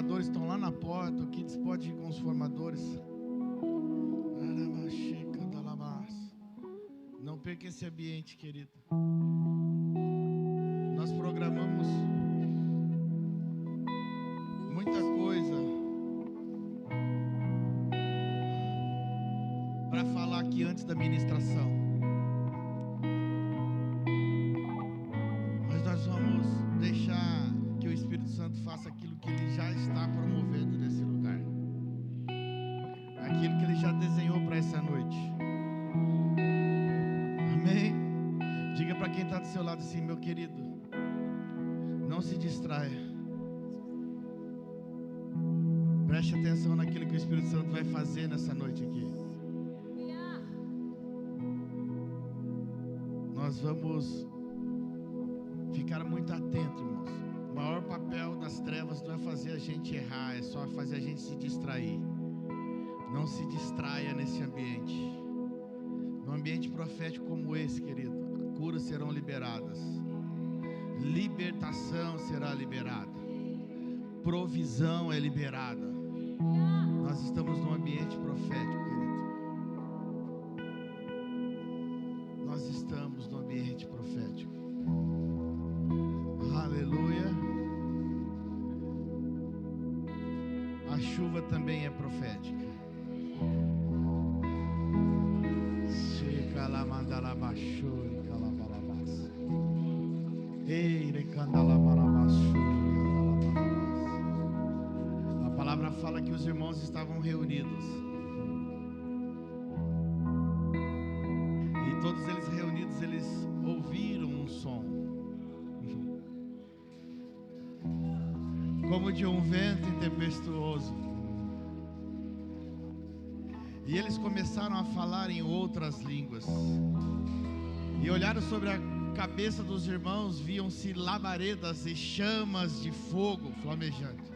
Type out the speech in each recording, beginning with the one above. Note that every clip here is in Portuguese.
formadores estão lá na porta. O Kids pode ir com os formadores. Não perca esse ambiente, querido. Nós programamos muita coisa para falar aqui antes da ministração. Mas nós vamos deixar que o Espírito Santo faça aquilo que Ele já está promovendo nesse lugar. Aquilo que Ele já desenhou para essa noite. Amém? Diga para quem está do seu lado assim: meu querido, não se distraia. Preste atenção naquilo que o Espírito Santo vai fazer nessa noite aqui. Nós vamos ficar muito atentos, irmãos. O maior papel das trevas não é fazer a gente errar, é só fazer a gente se distrair. Não se distraia nesse ambiente. Num ambiente profético como esse, querido, curas serão liberadas, libertação será liberada, provisão é liberada. Nós estamos num ambiente profético, querido. Nós estamos num ambiente profético. Aleluia. A chuva também é profética. A palavra fala que os irmãos estavam reunidos. E todos eles reunidos, eles ouviram um som como de um vento tempestuoso. E eles começaram a falar em outras línguas. E olharam sobre a cabeça dos irmãos, viam-se labaredas e chamas de fogo flamejante.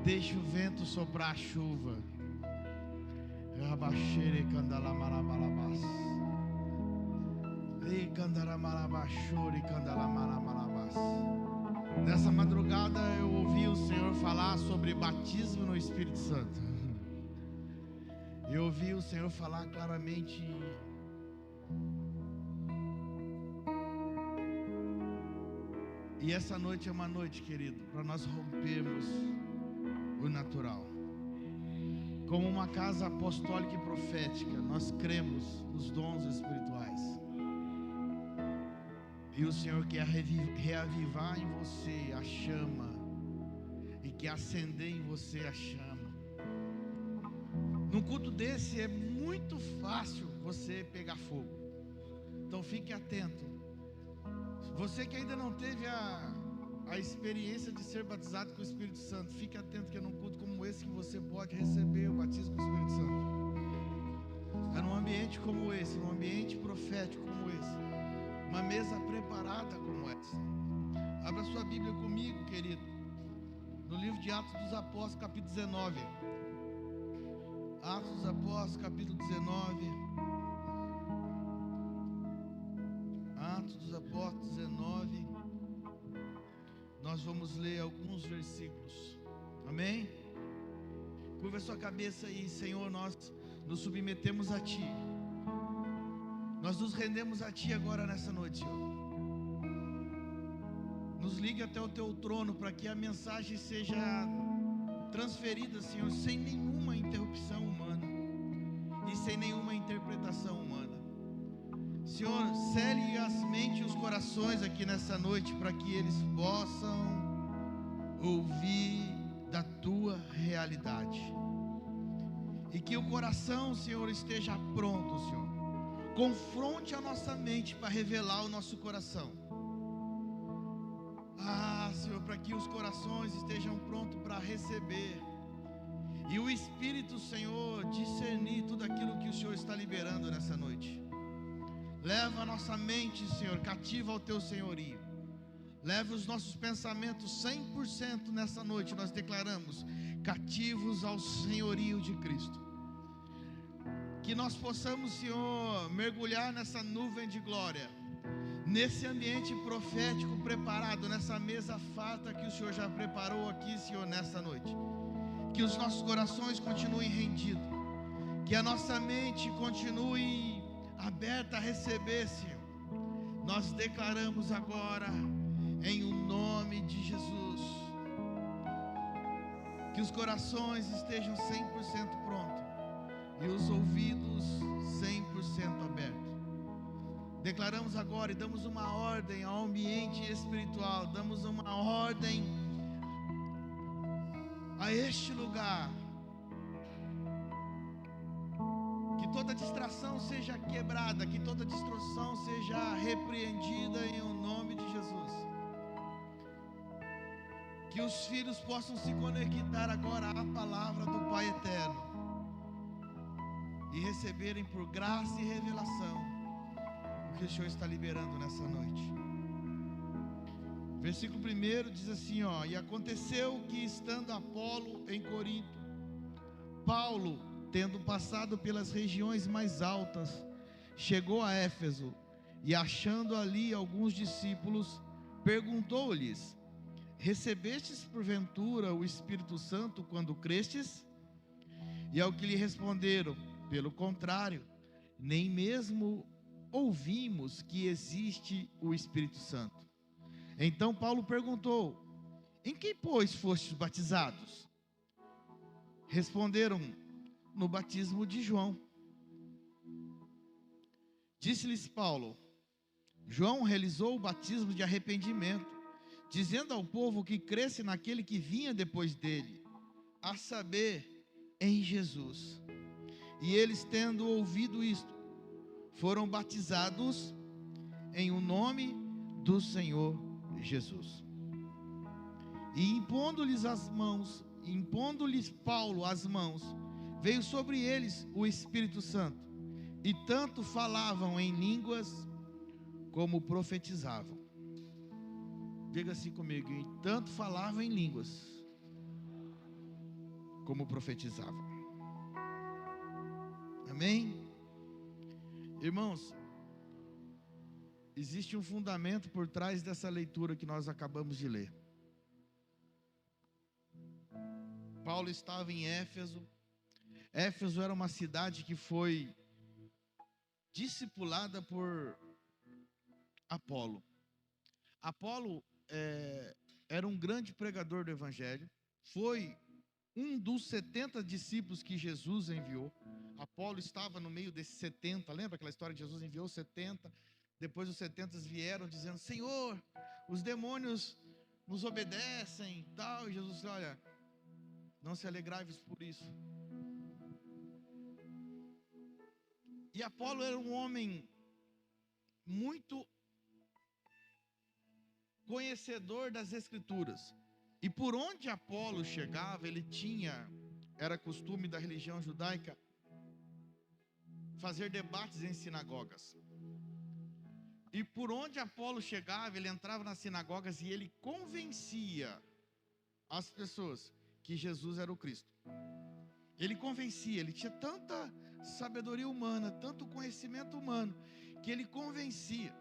Deixa o vento soprar a chuva. Nessa madrugada eu ouvi o Senhor falar sobre batismo no Espírito Santo. Eu ouvi o Senhor falar claramente. E essa noite é uma noite, querido, para nós rompermos o natural. Como uma casa apostólica e profética, nós cremos nos dons espirituais. E o Senhor quer reavivar em você a chama, e quer acender em você a chama. Num culto desse é muito fácil você pegar fogo. Então fique atento. Você que ainda não teve a experiência de ser batizado com o Espírito Santo, fique atento que é num culto como esse que você pode receber o batismo com o Espírito Santo. É num ambiente como esse, num ambiente profético como esse, uma mesa preparada como essa. Abra sua Bíblia comigo, querido, no livro de Atos dos Apóstolos, capítulo 19. Atos dos Apóstolos, capítulo 19. Atos dos Apóstolos 19. Nós vamos ler alguns versículos. Amém? Curva a sua cabeça aí. Senhor, nós nos submetemos a Ti. Nós nos rendemos a Ti agora nessa noite, Senhor. Nos ligue até o Teu trono para que a mensagem seja transferida, Senhor, sem nenhuma interrupção humana e sem nenhuma interpretação humana. Senhor, cele as mentes e os corações aqui nessa noite para que eles possam ouvir da Tua realidade. E que o coração, Senhor, esteja pronto, Senhor. Confronte a nossa mente para revelar o nosso coração. Senhor, para que os corações estejam prontos para receber. E o Espírito, Senhor, discernir tudo aquilo que o Senhor está liberando nessa noite. Leva a nossa mente, Senhor, cativa ao Teu senhorio. Leva os nossos pensamentos 100% nessa noite. Nós declaramos cativos ao senhorio de Cristo. Que nós possamos, Senhor, mergulhar nessa nuvem de glória, nesse ambiente profético preparado, nessa mesa farta que o Senhor já preparou aqui, Senhor, nessa noite. Que os nossos corações continuem rendidos, que a nossa mente continue aberta a receber, Senhor. Nós declaramos agora, em o nome de Jesus, que os corações estejam 100% prontos e os ouvidos 100% abertos. Declaramos agora e damos uma ordem ao ambiente espiritual, damos uma ordem a este lugar, que toda distração seja quebrada, que toda distorção seja repreendida em o nome de Jesus. Que os filhos possam se conectar agora à palavra do Pai Eterno e receberem por graça e revelação o que o Senhor está liberando nessa noite. Versículo 1 diz assim, ó: E aconteceu que, estando Apolo em Corinto, Paulo, tendo passado pelas regiões mais altas, chegou a Éfeso, e achando ali alguns discípulos, perguntou-lhes: Recebestes porventura o Espírito Santo quando crestes? E ao que lhe responderam: Pelo contrário, nem mesmo ouvimos que existe o Espírito Santo. Então Paulo perguntou: Em que, pois, fostes batizados? Responderam: No batismo de João. Disse-lhes Paulo: João realizou o batismo de arrependimento, dizendo ao povo que cresce naquele que vinha depois dele, a saber, em Jesus. E eles, tendo ouvido isto, foram batizados em o nome do Senhor Jesus. E impondo-lhes Paulo as mãos, veio sobre eles o Espírito Santo, e tanto falavam em línguas como profetizavam. Diga assim comigo: e tanto falavam em línguas como profetizavam. Amém? Irmãos, existe um fundamento por trás dessa leitura que nós acabamos de ler. Paulo estava em Éfeso. Éfeso era uma cidade que foi discipulada por Apolo. Apolo era um grande pregador do Evangelho. Foi um dos 70 discípulos que Jesus enviou. Apolo estava no meio desses 70. Lembra aquela história de Jesus enviou 70? Depois os 70 vieram dizendo: Senhor, os demônios nos obedecem, tal. E Jesus disse: olha, não se alegrai-vos por isso. E Apolo era um homem muito conhecedor das Escrituras. E por onde Apolo chegava, era costume da religião judaica, fazer debates em sinagogas. E por onde Apolo chegava, ele entrava nas sinagogas e ele convencia as pessoas que Jesus era o Cristo. Ele convencia, ele tinha tanta sabedoria humana, tanto conhecimento humano, que ele convencia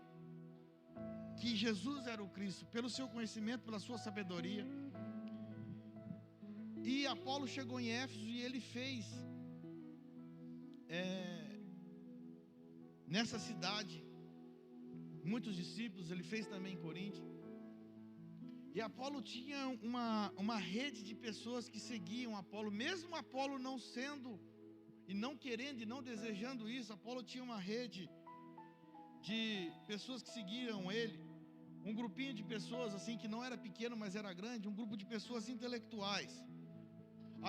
que Jesus era o Cristo, pelo seu conhecimento, pela sua sabedoria. E Apolo chegou em Éfeso e ele fez nessa cidade muitos discípulos. Ele fez também em Corinto. E Apolo tinha uma rede de pessoas que seguiam Apolo. Mesmo Apolo não sendo, e não querendo, e não desejando isso, Apolo tinha uma rede de pessoas que seguiam ele. Um grupinho de pessoas assim, que não era pequeno, mas era grande. Um grupo de pessoas intelectuais.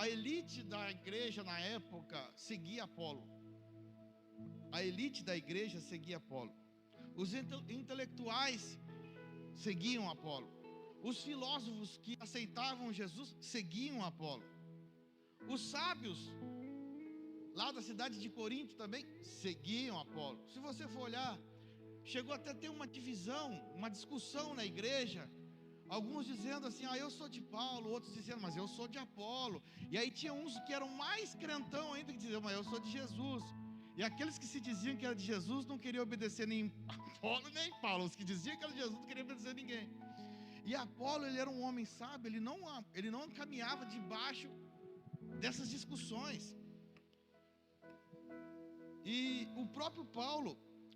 A elite da igreja na época seguia Apolo. A elite da igreja seguia Apolo. Os intelectuais seguiam Apolo. Os filósofos que aceitavam Jesus seguiam Apolo. Os sábios lá da cidade de Corinto também seguiam Apolo. Se você for olhar, chegou até a ter uma divisão, uma discussão na igreja. Alguns dizendo assim: eu sou de Paulo. Outros dizendo: mas eu sou de Apolo. E aí tinha uns que eram mais crentão ainda, que diziam: mas eu sou de Jesus. E aqueles que se diziam que era de Jesus não queriam obedecer nem Apolo nem Paulo. Os que diziam que era de Jesus não queriam obedecer ninguém. E Apolo, ele era um homem sábio, ele não caminhava debaixo dessas discussões. E o próprio Paulo,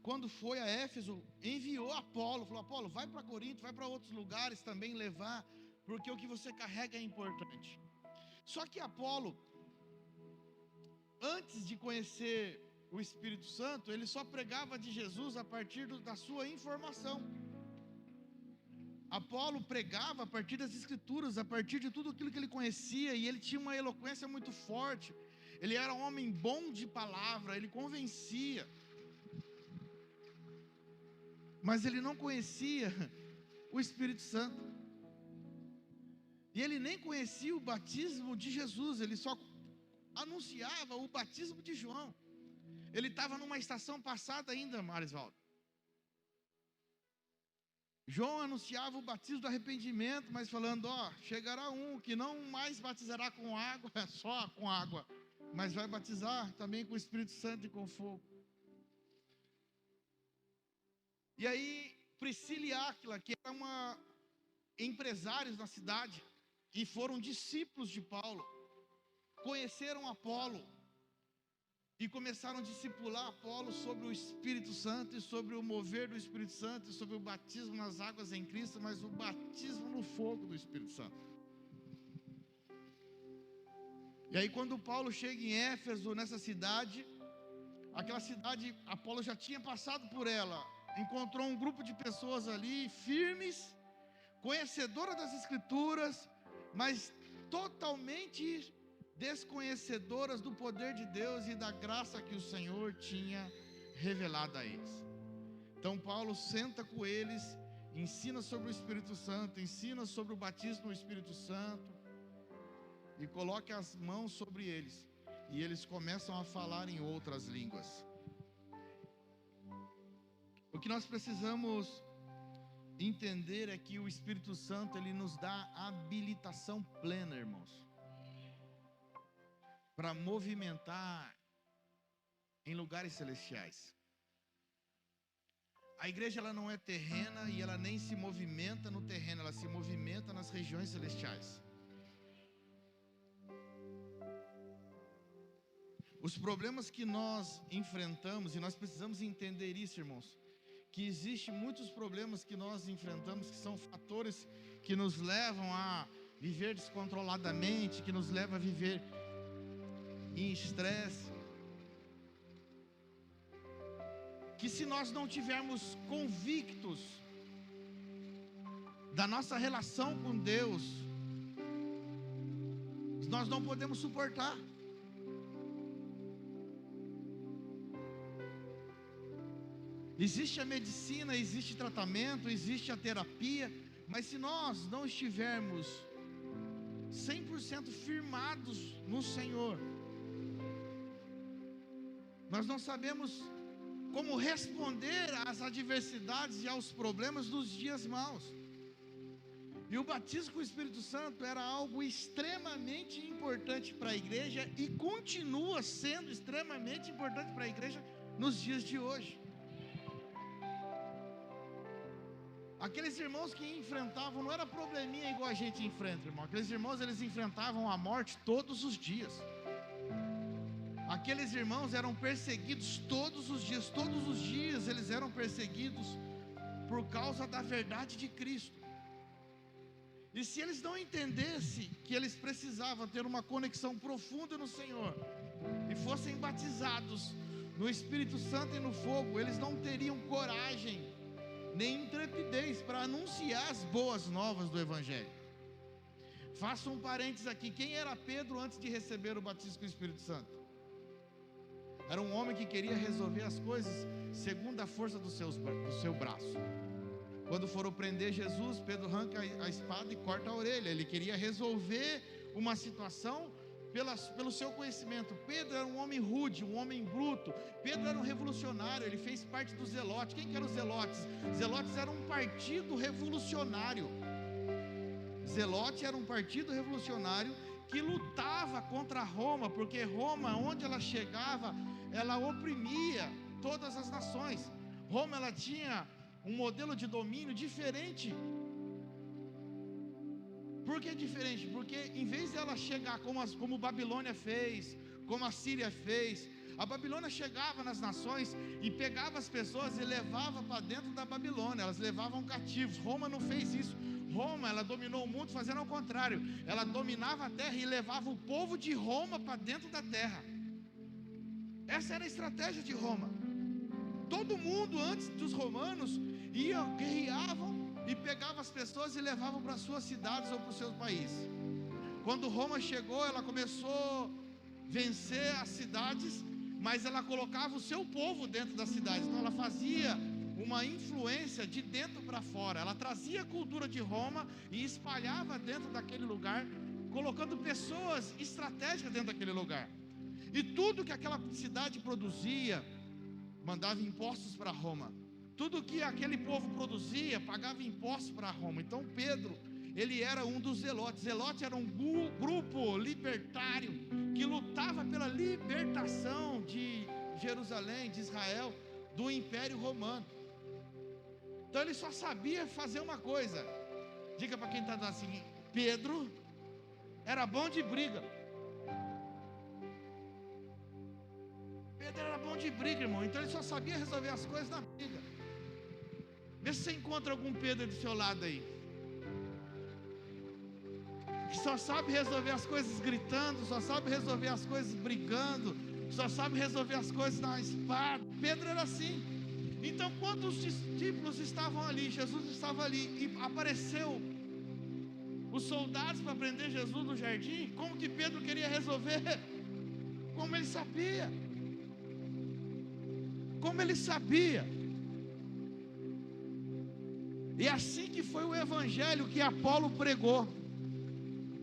quando foi a Éfeso, enviou Apolo, falou: Apolo, vai para Corinto, vai para outros lugares também levar, porque o que você carrega é importante. Só que Apolo, antes de conhecer o Espírito Santo, ele só pregava de Jesus a partir da sua informação. Apolo pregava a partir das Escrituras, a partir de tudo aquilo que ele conhecia, e ele tinha uma eloquência muito forte. Ele era um homem bom de palavra, ele convencia. Mas ele não conhecia o Espírito Santo. E ele nem conhecia o batismo de Jesus, ele só anunciava o batismo de João. Ele estava numa estação passada ainda, Marisvaldo. João anunciava o batismo do arrependimento, mas falando: ó, chegará um que não mais batizará com água, só com água, mas vai batizar também com o Espírito Santo e com fogo. E aí, Priscila e Áquila, que eram empresários na cidade, e foram discípulos de Paulo, conheceram Apolo, e começaram a discipular Apolo sobre o Espírito Santo, e sobre o mover do Espírito Santo, e sobre o batismo nas águas em Cristo, mas o batismo no fogo do Espírito Santo. E aí quando Paulo chega em Éfeso, nessa cidade, aquela cidade, Apolo já tinha passado por ela, encontrou um grupo de pessoas ali, firmes, conhecedoras das Escrituras, mas totalmente desconhecedoras do poder de Deus e da graça que o Senhor tinha revelado a eles. Então Paulo senta com eles, ensina sobre o Espírito Santo, ensina sobre o batismo no Espírito Santo, e coloca as mãos sobre eles, e eles começam a falar em outras línguas. O que nós precisamos entender é que o Espírito Santo, ele nos dá habilitação plena, irmãos, para movimentar em lugares celestiais. A igreja, ela não é terrena, e ela nem se movimenta no terreno, ela se movimenta nas regiões celestiais. Os problemas que nós enfrentamos, e nós precisamos entender isso, irmãos, que existem muitos problemas que nós enfrentamos, que são fatores que nos levam a viver descontroladamente, que nos levam a viver em estresse, que se nós não tivermos convictos da nossa relação com Deus, nós não podemos suportar. Existe a medicina, existe tratamento, existe a terapia, mas se nós não estivermos 100% firmados no Senhor, nós não sabemos como responder às adversidades e aos problemas dos dias maus. E o batismo com o Espírito Santo era algo extremamente importante para a igreja, e continua sendo extremamente importante para a igreja nos dias de hoje. Aqueles irmãos que enfrentavam, não era probleminha igual a gente enfrenta, irmão. Aqueles irmãos, eles enfrentavam a morte todos os dias. Aqueles irmãos eram perseguidos todos os dias eles eram perseguidos por causa da verdade de Cristo. E se eles não entendessem que eles precisavam ter uma conexão profunda no Senhor, e fossem batizados no Espírito Santo e no fogo, eles não teriam coragem nem intrepidez para anunciar as boas novas do Evangelho. Faço um parênteses aqui: quem era Pedro antes de receber o batismo com o Espírito Santo? Era um homem que queria resolver as coisas segundo a força do seu braço. Quando foram prender Jesus, Pedro arranca a espada e corta a orelha. Ele queria resolver uma situação pelo seu conhecimento. Pedro era um homem rude, um homem bruto. Pedro era um revolucionário, ele fez parte dos Zelotes. Quem que eram os Zelotes? Zelotes era um partido revolucionário. Zelote era um partido revolucionário que lutava lutava contra Roma, porque Roma, onde ela chegava, ela oprimia todas as nações. Roma, ela tinha um modelo de domínio diferente. Por que diferente? Porque em vez dela chegar como Babilônia fez, como a Síria fez, a Babilônia chegava nas nações e pegava as pessoas e levava para dentro da Babilônia, elas levavam cativos. Roma não fez isso. Roma, ela dominou o mundo fazendo ao contrário. Ela dominava a terra e levava o povo de Roma para dentro da terra. Essa era a estratégia de Roma. Todo mundo antes dos romanos iam, guerreavam e pegavam as pessoas e levavam para suas cidades ou para os seus países. Quando Roma chegou, ela começou a vencer as cidades, mas ela colocava o seu povo dentro das cidades. Então ela fazia uma influência de dentro para fora. Ela trazia a cultura de Roma e espalhava dentro daquele lugar, colocando pessoas estratégicas dentro daquele lugar. E tudo que aquela cidade produzia, mandava impostos para Roma. Tudo que aquele povo produzia, pagava impostos para Roma. Então Pedro, ele era um dos zelotes. Zelote era um grupo libertário que lutava pela libertação de Jerusalém, de Israel, do Império Romano. Então ele só sabia fazer uma coisa. Diga para quem está dando assim: Pedro era bom de briga. Pedro era bom de briga, irmão. Então ele só sabia resolver as coisas na briga. Vê se você encontra algum Pedro do seu lado aí, que só sabe resolver as coisas gritando, só sabe resolver as coisas brigando, só sabe resolver as coisas na espada. Pedro era assim. Então quando os discípulos estavam ali, Jesus estava ali, e apareceu os soldados para prender Jesus no jardim, como que Pedro queria resolver? Como ele sabia. Como ele sabia. E assim que foi o evangelho que Apolo pregou.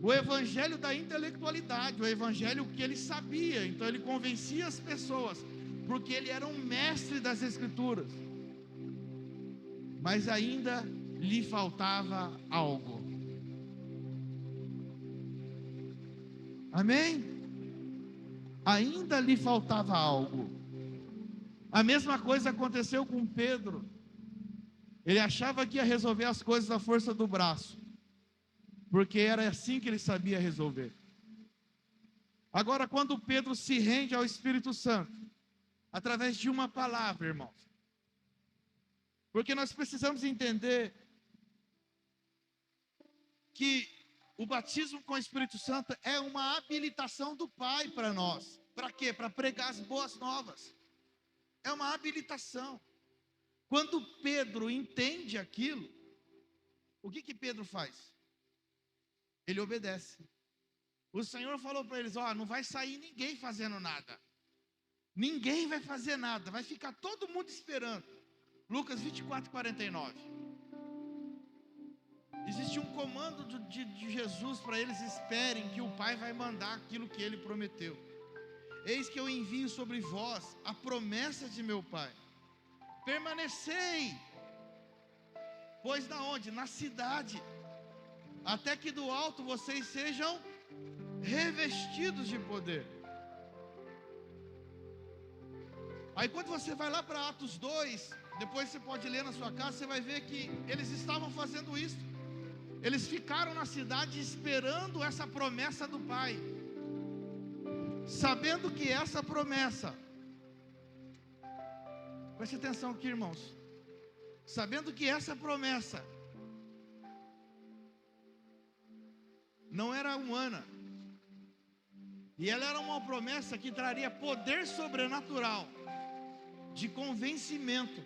O evangelho da intelectualidade, o evangelho que ele sabia. Então ele convencia as pessoas, porque ele era um mestre das escrituras. Mas ainda lhe faltava algo. Amém? Ainda lhe faltava algo. A mesma coisa aconteceu com Pedro. Ele achava que ia resolver as coisas à força do braço, porque era assim que ele sabia resolver. Agora, quando Pedro se rende ao Espírito Santo, através de uma palavra, irmãos, porque nós precisamos entender que o batismo com o Espírito Santo é uma habilitação do Pai para nós. Para quê? Para pregar as boas novas. É uma habilitação. Quando Pedro entende aquilo, o que Pedro faz? Ele obedece. O Senhor falou para eles: ó, não vai sair ninguém fazendo nada. Ninguém vai fazer nada, vai ficar todo mundo esperando. Lucas 24:49. Existe um comando de Jesus para eles: esperem que o Pai vai mandar aquilo que Ele prometeu. Eis que eu envio sobre vós a promessa de meu Pai. Permanecei, pois na onde? Na cidade, até que do alto vocês sejam revestidos de poder. Aí quando você vai lá para Atos 2, depois você pode ler na sua casa, você vai ver que eles estavam fazendo isso. Eles ficaram na cidade esperando essa promessa do Pai, sabendo que essa promessa, preste atenção aqui, irmãos, sabendo que essa promessa não era humana, e ela era uma promessa que traria poder sobrenatural, de convencimento,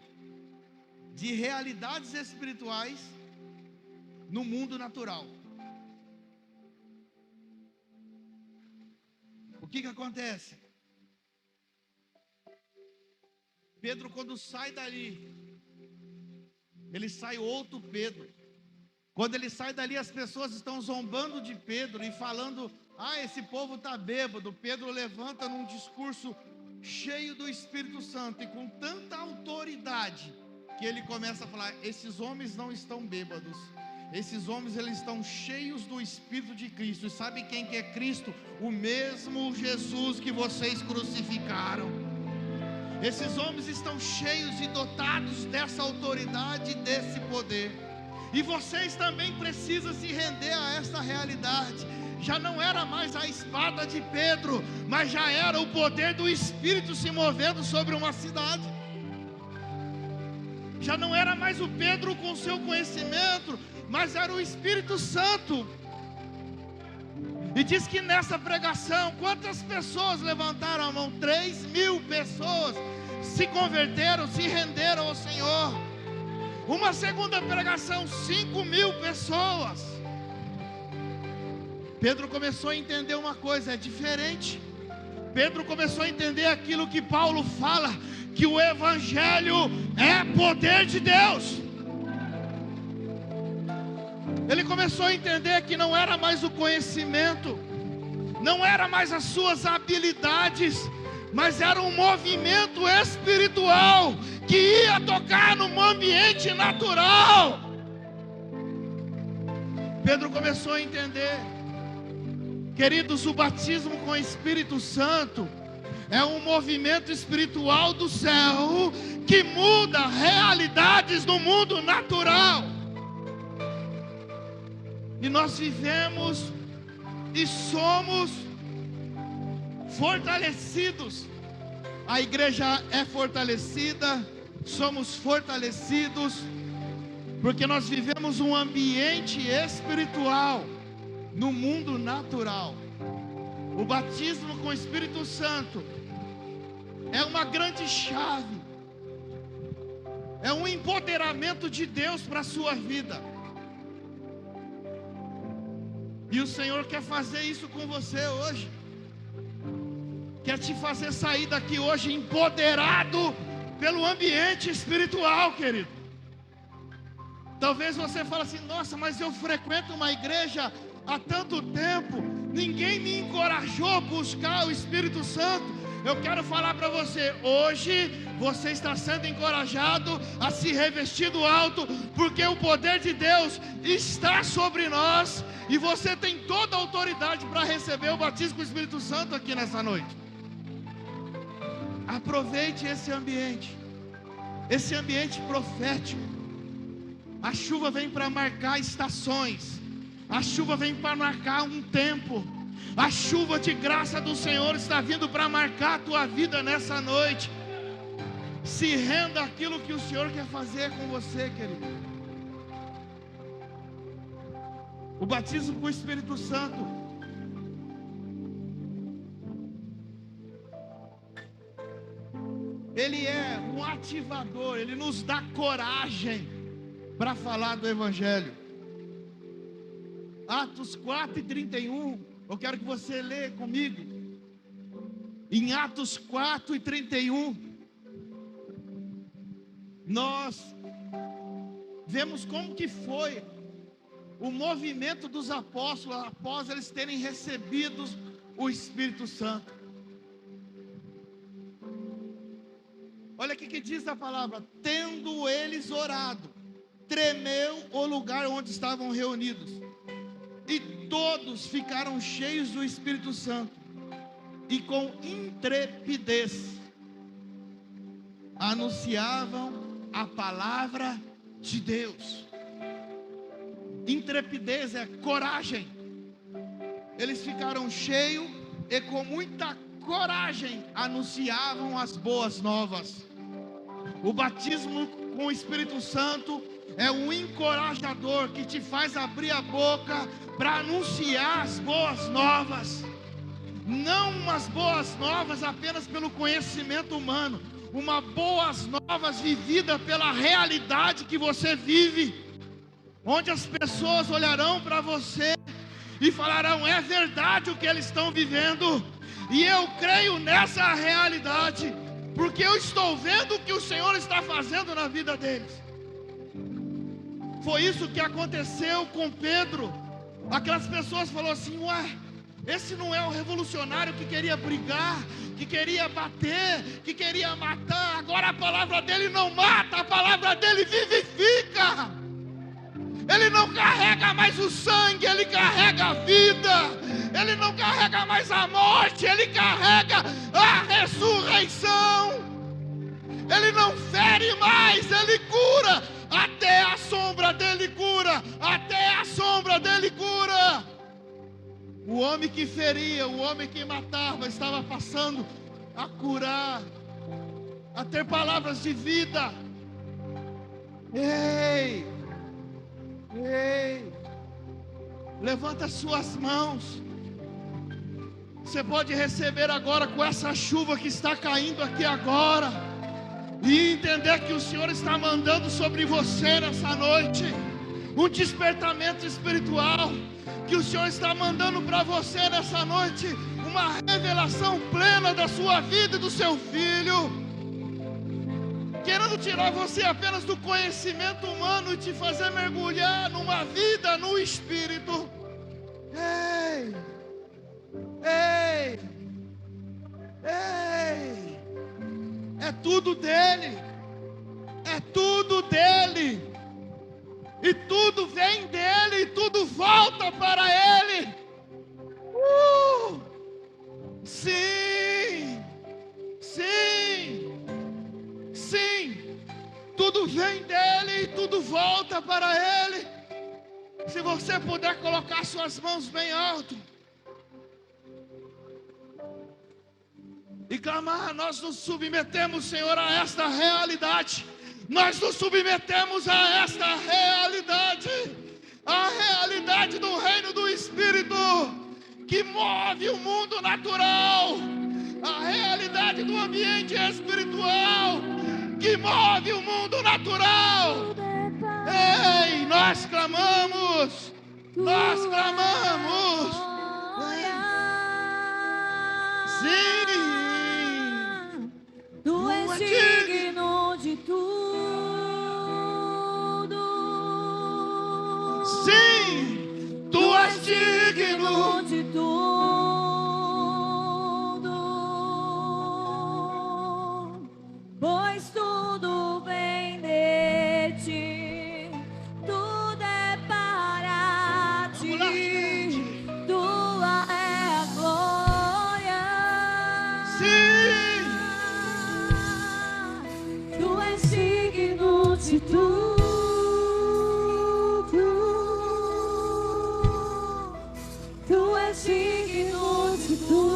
de realidades espirituais no mundo natural. O que acontece? Pedro, quando sai dali, ele sai outro Pedro. Quando ele sai dali, as pessoas estão zombando de Pedro e falando: ah, esse povo está bêbado. Pedro levanta num discurso cheio do Espírito Santo e com tanta autoridade, que ele começa a falar: esses homens não estão bêbados, Esses homens, eles estão cheios do Espírito de Cristo. E sabe quem que é Cristo? O mesmo Jesus que vocês crucificaram. Esses homens estão cheios e dotados dessa autoridade e desse poder. E vocês também precisam se render a essa realidade. Já não era mais a espada de Pedro, mas já era o poder do Espírito se movendo sobre uma cidade. Já não era mais o Pedro com seu conhecimento, mas era o Espírito Santo. E diz que nessa pregação, quantas pessoas levantaram a mão? 3.000 pessoas se converteram, se renderam ao Senhor. Uma segunda pregação, 5.000 pessoas. Pedro começou a entender uma coisa, é diferente. Pedro começou a entender aquilo que Paulo fala, que o Evangelho é poder de Deus. Ele começou a entender que não era mais o conhecimento, não era mais as suas habilidades, mas era um movimento espiritual que ia tocar no ambiente natural. Pedro começou a entender, queridos, o batismo com o Espírito Santo é um movimento espiritual do céu que muda realidades no mundo natural. E nós vivemos e somos fortalecidos. A igreja é fortalecida, somos fortalecidos, porque nós vivemos um ambiente espiritual no mundo natural. O batismo com o Espírito Santo é uma grande chave, é um empoderamento de Deus para a sua vida. E o Senhor quer fazer isso com você hoje. Quer te fazer sair daqui hoje empoderado pelo ambiente espiritual, querido. Talvez você fale assim: nossa, mas eu frequento uma igreja há tanto tempo, ninguém me encorajou a buscar o Espírito Santo. Eu quero falar para você, hoje você está sendo encorajado a se revestir do alto, porque o poder de Deus está sobre nós, e você tem toda a autoridade para receber o batismo com o Espírito Santo aqui nessa noite. Aproveite esse ambiente profético. A chuva vem para marcar estações, a chuva vem para marcar um tempo. A chuva de graça do Senhor está vindo para marcar a tua vida nessa noite. Se renda àquilo que o Senhor quer fazer com você, querido. O batismo com o Espírito Santo ele é um ativador, ele nos dá coragem para falar do Evangelho. Atos 4:31, eu quero que você leia comigo. Em Atos 4:31, nós vemos como que foi o movimento dos apóstolos após eles terem recebido o Espírito Santo. Olha o que diz a palavra: tendo eles orado, tremeu o lugar onde estavam reunidos, e todos ficaram cheios do Espírito Santo, e com intrepidez anunciavam a palavra de Deus. Intrepidez é coragem. Eles ficaram cheios e com muita coragem anunciavam as boas novas. O batismo com o Espírito Santo é um encorajador que te faz abrir a boca para anunciar as boas novas. Não umas boas novas apenas pelo conhecimento humano, uma boas novas vivida pela realidade que você vive, onde as pessoas olharão para você e falarão: é verdade o que eles estão vivendo, e eu creio nessa realidade, porque eu estou vendo o que o Senhor está fazendo na vida deles. Foi isso que aconteceu com Pedro. Aquelas pessoas falaram assim: ué, esse não é o revolucionário que queria brigar, que queria bater, que queria matar. Agora a palavra dele não mata, a palavra dele vivifica. Ele não carrega mais o sangue, Ele carrega a vida. Ele não carrega mais a morte, Ele carrega a ressurreição. Ele não fere mais, Ele cura. Até a sombra dele cura. Até a sombra dele cura. O homem que feria, o homem que matava, estava passando a curar, a ter palavras de vida. Ei, ei, levanta as suas mãos. Você pode receber agora com essa chuva que está caindo aqui agora, e entender que o Senhor está mandando sobre você nessa noite um despertamento espiritual, que o Senhor está mandando para você nessa noite uma revelação plena da sua vida e do seu filho, querendo tirar você apenas do conhecimento humano e te fazer mergulhar numa vida no Espírito. Ei, ei, ei, é tudo dele, é tudo dele. E tudo vem dele, e tudo volta para ele. Sim, sim, sim. Tudo vem dele e tudo volta para ele. Se você puder colocar suas mãos bem alto e clamar, nós nos submetemos, Senhor, a esta realidade. Nós nos submetemos a esta realidade, a realidade do reino do Espírito, que move o mundo natural, a realidade do ambiente espiritual, que move o mundo natural. Ei, nós clamamos, nós clamamos. Sim, tu és digno de tudo. Sim, tu és digno de tudo, pois tudo vem de ti, tudo é para ti, tua é a glória. Sim, tu és digno de tudo. Digno de tudo,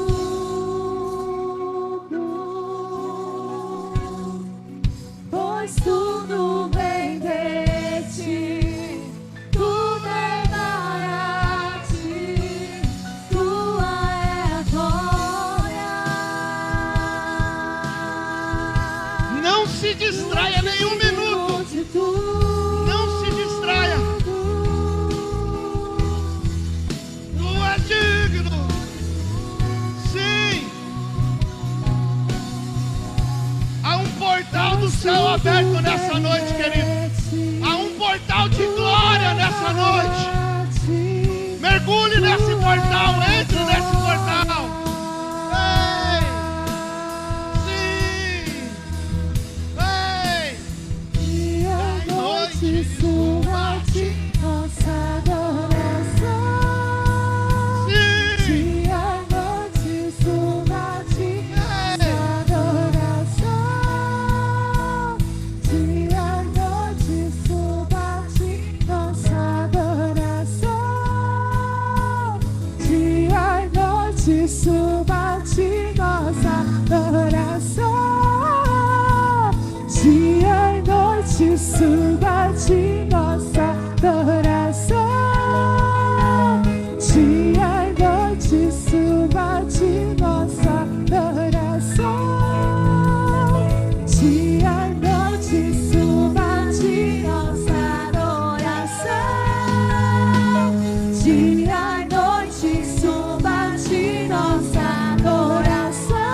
pois tudo vem de ti, tudo é para ti, tua é a glória. não se distraia nenhum minuto, não se distraia. Digno, sim. Há um portal do céu aberto nessa noite, querido. Há um portal de glória nessa noite. Mergulhe nesse portal, entre nesse portal. Ei, sim, ei. A noite suba-te, nossa adoração. Suba-te nossa adoração, dia e noite suba-te nossa adoração, dia e noite suba-te nossa adoração, dia e noite suba-te nossa adoração, dia e noite suba-te nossa adoração,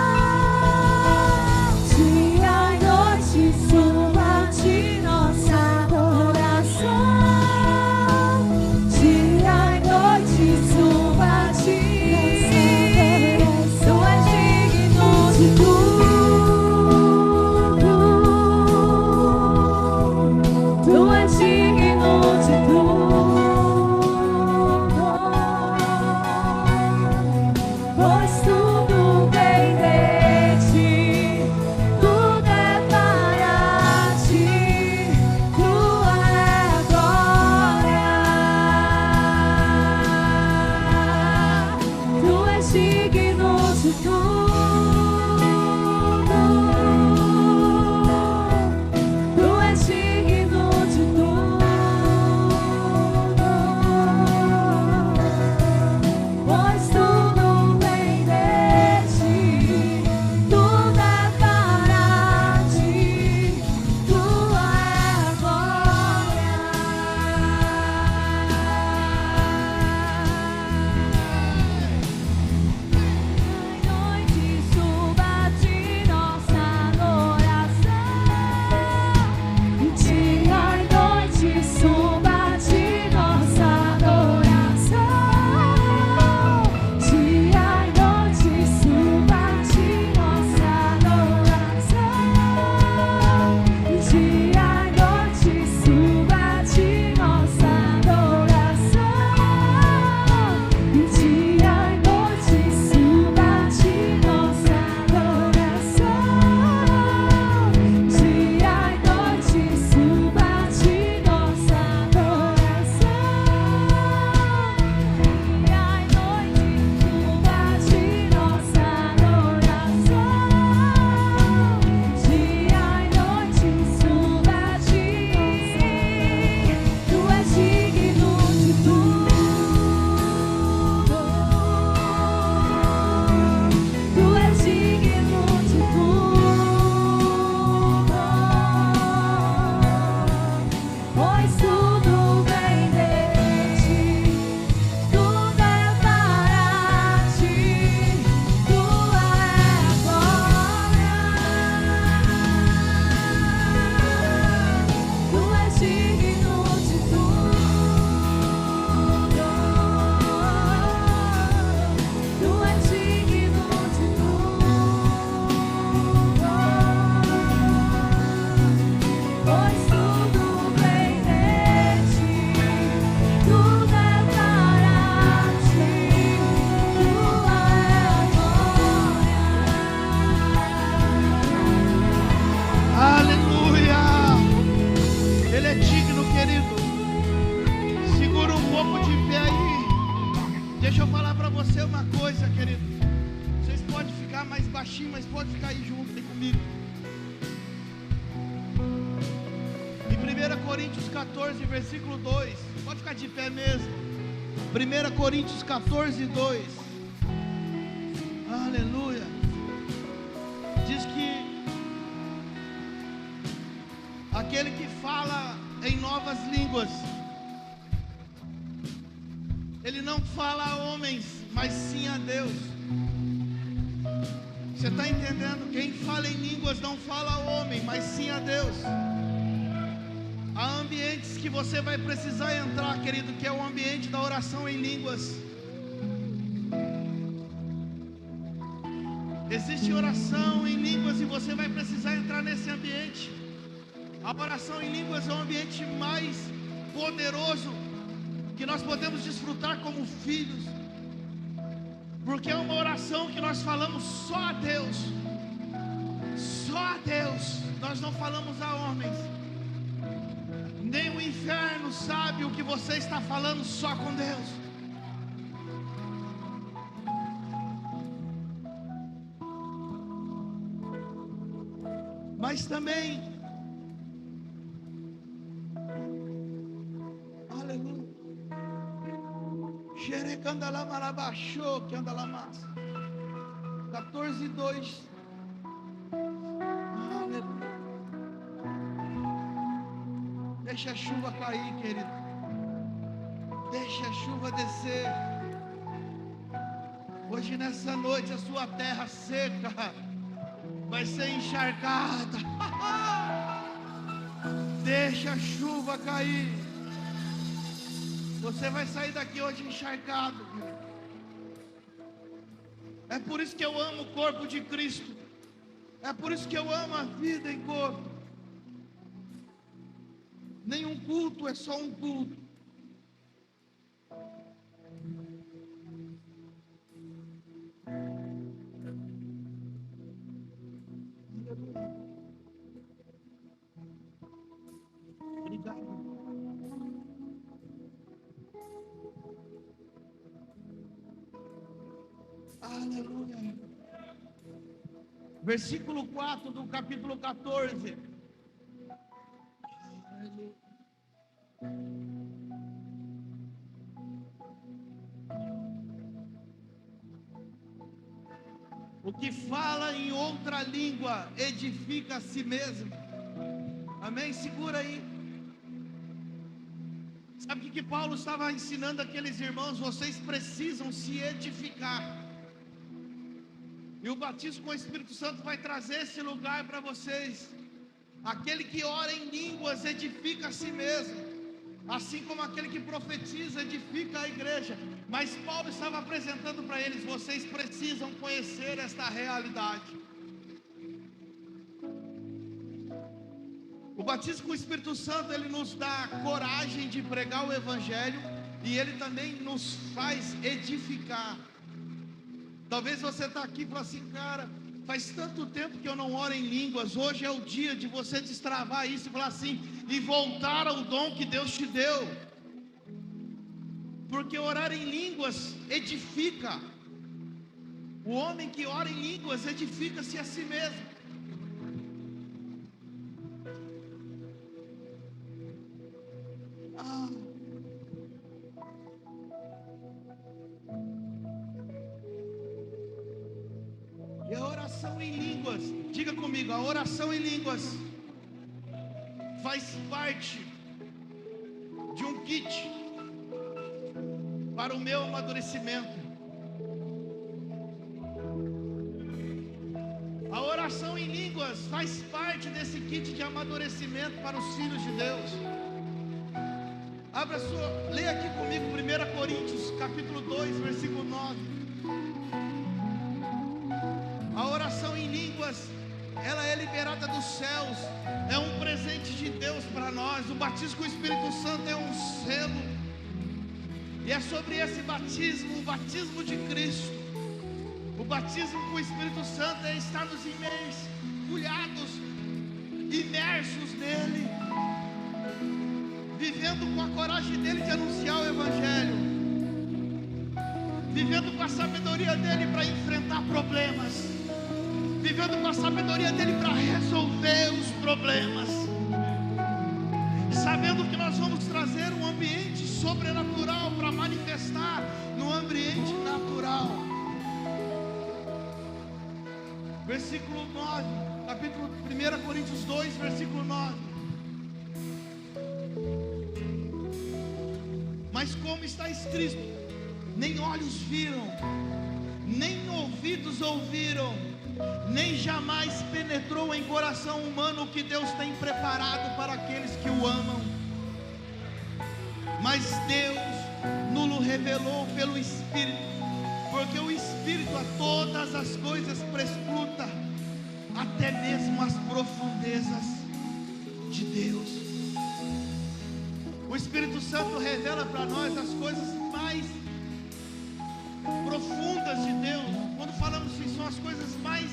dia e noite suba-te nossa adoração, dia e noite suba-te. Tu és digno de tudo, tu és digno de tudo. digno de tudo. Tu és digno de tudo. Pois tudo vem de ti, tudo é para ti, tua é a glória. Noite suba de nossa adoração, dia e noite suba de nossa adoração, dia e noite suba de nossa adoração, dia e noite suba de nossa adoração, dia e noite suba de nossa adoração, dia e noite suba de nossa adoração, dia e noite suba de nossa adoração, dia e noite suba de. Tu és digno de tudo. Tu és digno de tudo, pois tudo vem de ti, tudo é para ti, tua é a glória. Tu és digno de tudo. Tu és digno de tudo, pois tudo vem de ti, tudo é para ti, tua é a glória. Aleluia! Ele é digno, querido. Segura um pouco de pé aí. Deixa eu falar para você uma coisa, querido. Vocês podem ficar mais baixinho, mas pode ficar aí junto aí comigo. Em 1 Coríntios 14, versículo 2. Pode ficar de pé mesmo. 1 Coríntios 14, 2. Aleluia. Diz que aquele que fala em novas línguas, ele não fala a homens, mas sim a Deus. Você está entendendo? Quem fala em línguas não fala ao homem, mas sim a Deus. Há ambientes que você vai precisar entrar, querido, que é o ambiente da oração em línguas. Existe oração em línguas e você vai precisar entrar nesse ambiente. A oração em línguas é o ambiente mais poderoso que nós podemos desfrutar como filhos, porque é uma oração que nós falamos só a Deus, só a Deus. Nós não falamos a homens. Nem o inferno sabe o que você está falando, só com Deus. Mas também, aleluia, xerecandalamarabachou, que anda lá massa, 14, 2, aleluia. Deixa a chuva cair, querido. Deixa a chuva descer. Hoje nessa noite a sua terra seca vai ser encharcada. Deixa a chuva cair. Você vai sair daqui hoje encharcado. É por isso que eu amo o corpo de Cristo. É por isso que eu amo a vida em corpo. Nenhum culto é só um culto. Obrigado. Aleluia. Versículo 4 do capítulo 14. Aleluia. O que fala em outra língua edifica a si mesmo. Amém? Segura aí. Sabe o que Paulo estava ensinando aqueles irmãos? Vocês precisam se edificar. E o batismo com o Espírito Santo vai trazer esse lugar para vocês. Aquele que ora em línguas edifica a si mesmo. Assim como aquele que profetiza edifica a igreja. Mas Paulo estava apresentando para eles: vocês precisam conhecer esta realidade. O batismo com o Espírito Santo, ele nos dá coragem de pregar o Evangelho. E ele também nos faz edificar. Talvez você está aqui e fala assim: cara, faz tanto tempo que eu não oro em línguas. Hoje é o dia de você destravar isso e falar assim, e voltar ao dom que Deus te deu. Porque orar em línguas edifica. O homem que ora em línguas edifica-se a si mesmo. E a oração em línguas, diga comigo, a oração em línguas faz parte de um kit para o meu amadurecimento. A oração em línguas faz parte desse kit de amadurecimento para os filhos de Deus. Abra leia aqui comigo 1 Coríntios capítulo 2, versículo 9. A oração em línguas, ela é liberada dos céus, é um presente de Deus para nós. O batismo com o Espírito Santo é um selo, e é sobre esse batismo, o batismo de Cristo. O batismo com o Espírito Santo é estarmos mergulhados, imersos nele, vivendo com a coragem dele de anunciar o Evangelho, vivendo com a sabedoria dele para enfrentar problemas, vivendo com a sabedoria dele para resolver os problemas, sabendo que nós vamos trazer um ambiente sobrenatural para manifestar no ambiente natural. Versículo 9, capítulo 1 Coríntios 2, versículo 9. Mas como está escrito, nem olhos viram, nem ouvidos ouviram, nem jamais penetrou em coração humano o que Deus tem preparado para aqueles que o amam. Mas Deus nos revelou pelo Espírito, porque o Espírito a todas as coisas prescruta, até mesmo as profundezas de Deus. O Espírito Santo revela para nós as coisas mais profundas de Deus. Quando falamos assim, são as coisas mais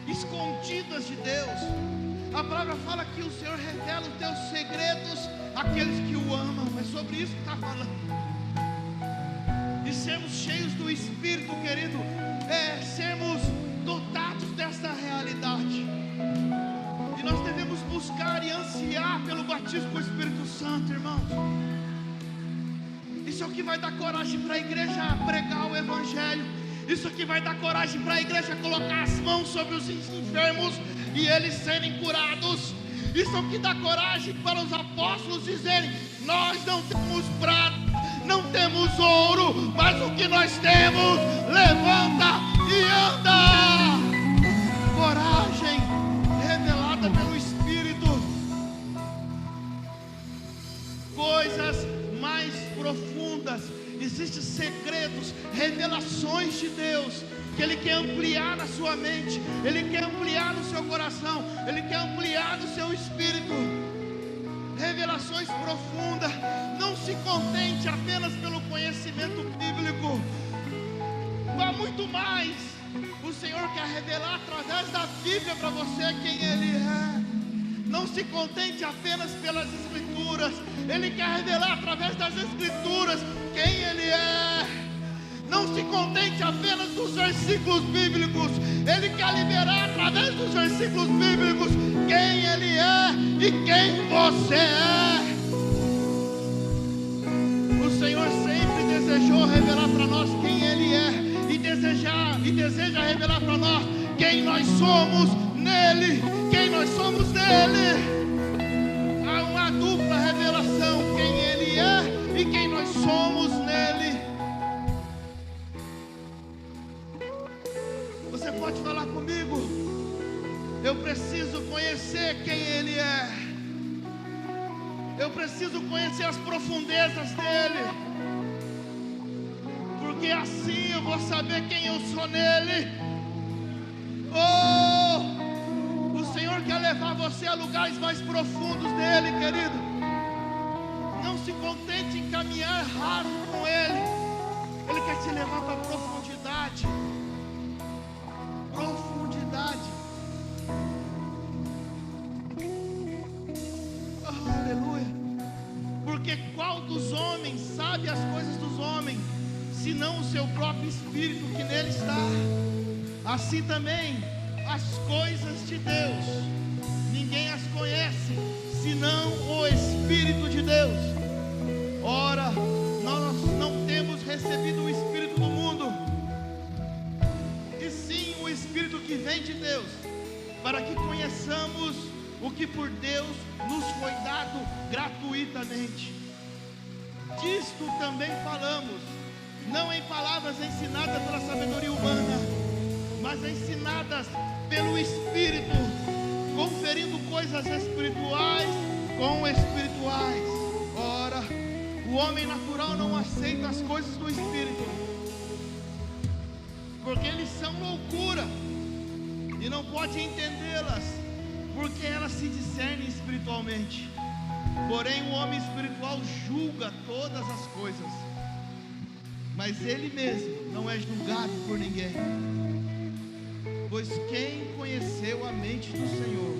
escondidas de Deus. A palavra fala que o Senhor revela os teus segredos àqueles que o amam. É sobre isso que está falando. E sermos cheios do Espírito, querido, sermos dotados desta realidade. E nós devemos buscar e ansiar pelo batismo com o Espírito Santo, irmãos. Isso é o que vai dar coragem para a igreja pregar o Evangelho. Isso é o que vai dar coragem para a igreja colocar as mãos sobre os enfermos e eles serem curados. Isso é o que dá coragem para os apóstolos dizerem: nós não temos prata, não temos ouro, mas o que nós temos, levanta e anda. Coragem revelada pelo Espírito. Coisas mais profundas, existem segredos, revelações de Deus que Ele quer ampliar na sua mente, Ele quer ampliar no seu coração, Ele quer ampliar no seu espírito. Revelações profundas. Não se contente apenas pelo conhecimento bíblico, vá muito mais. O Senhor quer revelar através da Bíblia para você quem Ele é. Não se contente apenas pelas Escrituras, Ele quer revelar através das Escrituras quem Ele é. Não se contente apenas dos versículos bíblicos. Ele quer liberar através dos versículos bíblicos quem Ele é e quem você é. O Senhor sempre desejou revelar para nós quem Ele é e deseja revelar para nós quem nós somos nele, quem nós somos nele. Há uma dupla revelação, quem Ele é e quem nós somos nele. Você pode falar comigo? Eu preciso conhecer quem Ele é. Eu preciso conhecer as profundezas dele, porque assim eu vou saber quem eu sou nele. Oh, o Senhor quer levar você a lugares mais profundos dele, querido. Não se contente em caminhar raso com Ele. Ele quer te levar para a profundidade. Profundidade. Oh, aleluia. Porque qual dos homens sabe as coisas dos homens, senão o seu próprio espírito que nele está? Assim também as coisas de Deus, ninguém as conhece, senão o Espírito de Deus. Ora, nós não temos recebido o Espírito do mundo, e sim o Espírito que vem de Deus, para que conheçamos o que por Deus nos foi dado gratuitamente. Disto também falamos, não em palavras ensinadas pela sabedoria humana, mas ensinadas pelo Espírito, conferindo coisas espirituais com espirituais. Ora, o homem natural não aceita as coisas do Espírito, porque eles são loucura, e não pode entendê-las, porque elas se discernem espiritualmente. Porém, o homem espiritual julga todas as coisas, mas ele mesmo não é julgado por ninguém. Pois quem conheceu a mente do Senhor,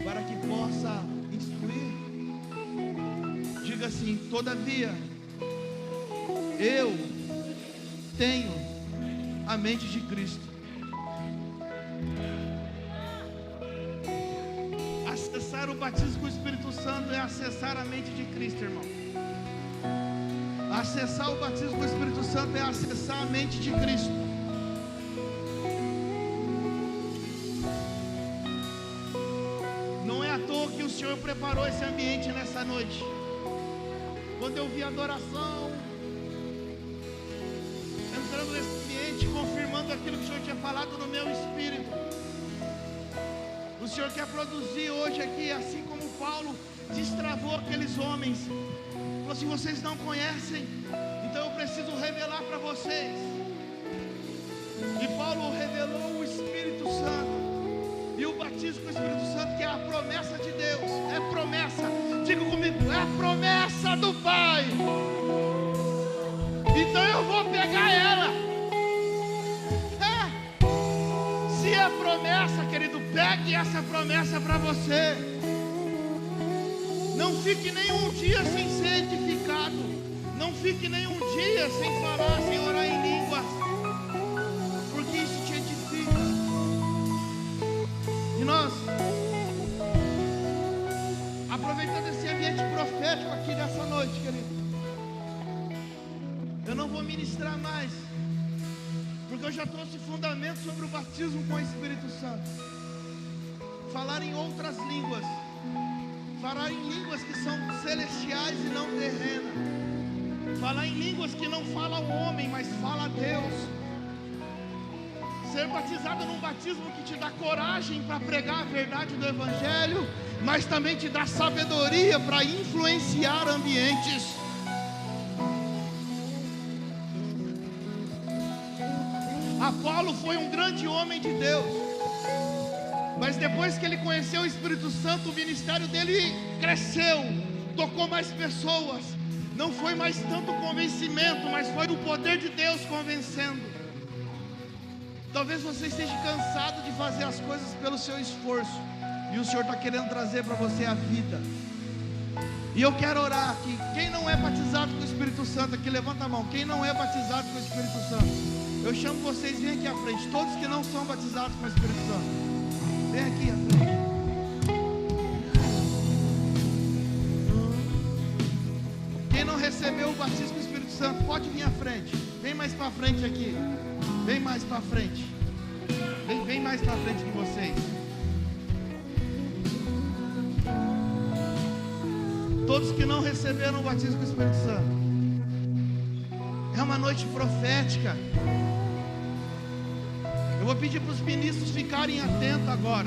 para que possa instruir? Diga assim: todavia, eu tenho a mente de Cristo. Acessar o batismo com o Espírito Santo é acessar a mente de Cristo, irmão. Acessar o batismo com o Espírito Santo é acessar a mente de Cristo. Não é à toa que o Senhor preparou esse ambiente nessa noite. Quando eu vi a adoração entrando nesse ambiente, confirmando aquilo que o Senhor tinha falado no meu espírito, o Senhor quer produzir hoje aqui, assim como Paulo destravou aqueles homens. Falou assim: vocês não conhecem, então eu preciso revelar para vocês. E Paulo revelou o Espírito Santo. E o batismo com o Espírito Santo, que é a promessa de Deus. É promessa, diga comigo, é promessa do Pai. Então eu vou pegar ela. Se é promessa, querido, pegue essa promessa para você. Não fique nenhum dia sem ser edificado. Não fique nenhum dia sem falar, sem orar em línguas, porque isso te edifica. E nós, aproveitando esse ambiente profético aqui nessa noite, querido, eu não vou ministrar mais, porque eu já trouxe fundamento sobre o batismo com o Espírito Santo. Falar em outras línguas, falar em línguas que são celestiais e não terrenas, falar em línguas que não fala o homem, mas fala Deus. Ser batizado num batismo que te dá coragem para pregar a verdade do Evangelho, mas também te dá sabedoria para influenciar ambientes. Apolo foi um grande homem de Deus, mas depois que ele conheceu o Espírito Santo, o ministério dele cresceu, tocou mais pessoas. Não foi mais tanto convencimento, mas foi o poder de Deus convencendo. Talvez você esteja cansado de fazer as coisas pelo seu esforço, e o Senhor está querendo trazer para você a vida. E eu quero orar aqui. Quem não é batizado com o Espírito Santo aqui, levanta a mão. Quem não é batizado com o Espírito Santo, eu chamo vocês, vem aqui à frente. Todos que não são batizados com o Espírito Santo, vem aqui à frente. Quem não recebeu o batismo com o Espírito Santo, pode vir à frente. Vem mais para frente aqui. Vem mais para frente. Vem mais para frente que vocês. Todos que não receberam o batismo com o Espírito Santo. É uma noite profética. Eu vou pedir para os ministros ficarem atentos agora.